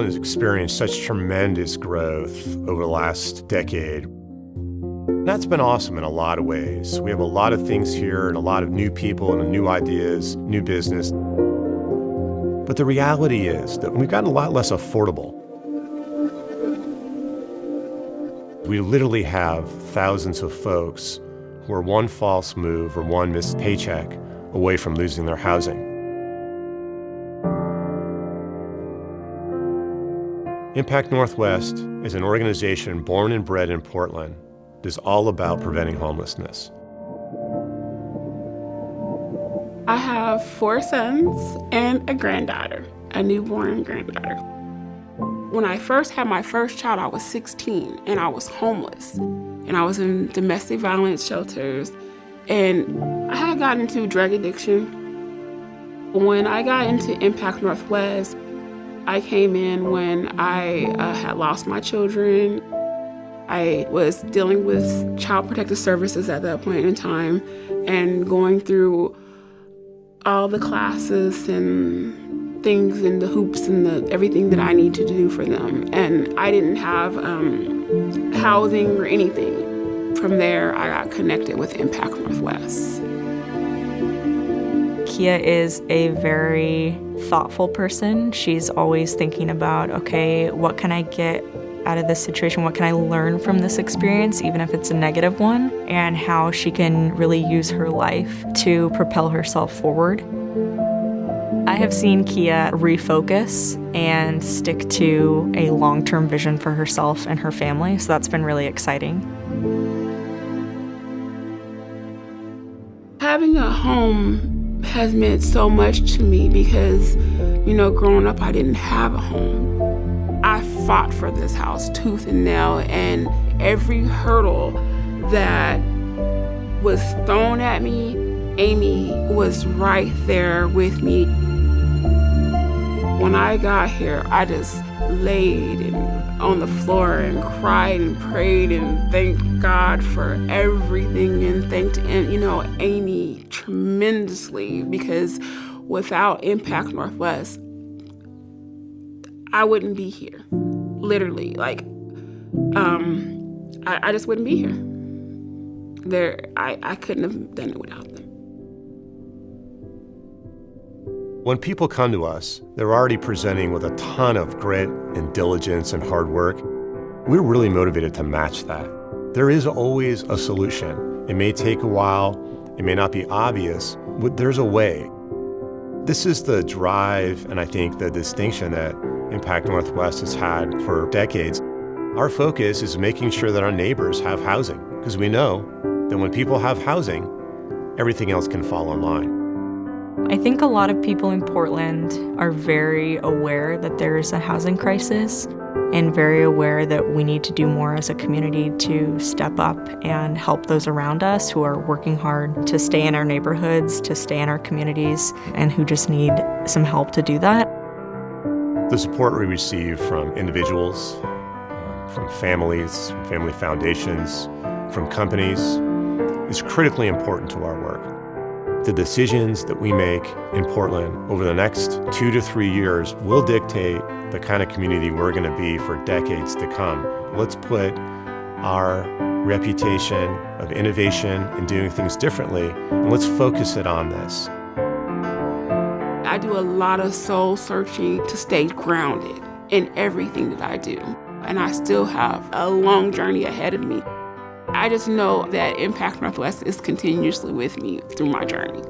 Portland has experienced such tremendous growth over the last decade. That's been awesome in a lot of ways. We have a lot of things here and a lot of new people and new ideas, new business. But the reality is that we've gotten a lot less affordable. We literally have thousands of folks who are one false move or one missed paycheck away from losing their housing. Impact Northwest is an organization born and bred in Portland that is all about preventing homelessness. I have 4 sons and a granddaughter, a newborn granddaughter. When I first had my first child, I was 16 and I was homeless. And I was in domestic violence shelters and I had gotten into drug addiction. When I got into Impact Northwest, I came in when I had lost my children. I was dealing with Child Protective Services at that point in time and going through all the classes and things and the hoops and everything that I need to do for them. And I didn't have housing or anything. From there, I got connected with Impact Northwest. Keia is a very thoughtful person. She's always thinking about, okay, what can I get out of this situation? What can I learn from this experience, even if it's a negative one? And how she can really use her life to propel herself forward. I have seen Keia refocus and stick to a long-term vision for herself and her family, so that's been really exciting. Having a home has meant so much to me because, growing up, I didn't have a home. I fought for this house tooth and nail, and every hurdle that was thrown at me, Amy was right there with me. When I got here, I just laid on the floor and cried and prayed and thanked God for everything and thanked Amy tremendously, because without Impact Northwest, I wouldn't be here. Literally, I just wouldn't be here. I couldn't have done it without them. When people come to us, they're already presenting with a ton of grit and diligence and hard work. We're really motivated to match that. There is always a solution. It may take a while, it may not be obvious, but there's a way. This is the drive and I think the distinction that Impact Northwest has had for decades. Our focus is making sure that our neighbors have housing, because we know that when people have housing, everything else can fall in line. I think a lot of people in Portland are very aware that there is a housing crisis and very aware that we need to do more as a community to step up and help those around us who are working hard to stay in our neighborhoods, to stay in our communities, and who just need some help to do that. The support we receive from individuals, from families, from family foundations, from companies is critically important to our work. The decisions that we make in Portland over the next 2 to 3 years will dictate the kind of community we're going to be for decades to come. Let's put our reputation of innovation and doing things differently, and let's focus it on this. I do a lot of soul searching to stay grounded in everything that I do, and I still have a long journey ahead of me. I just know that Impact Northwest is continuously with me through my journey.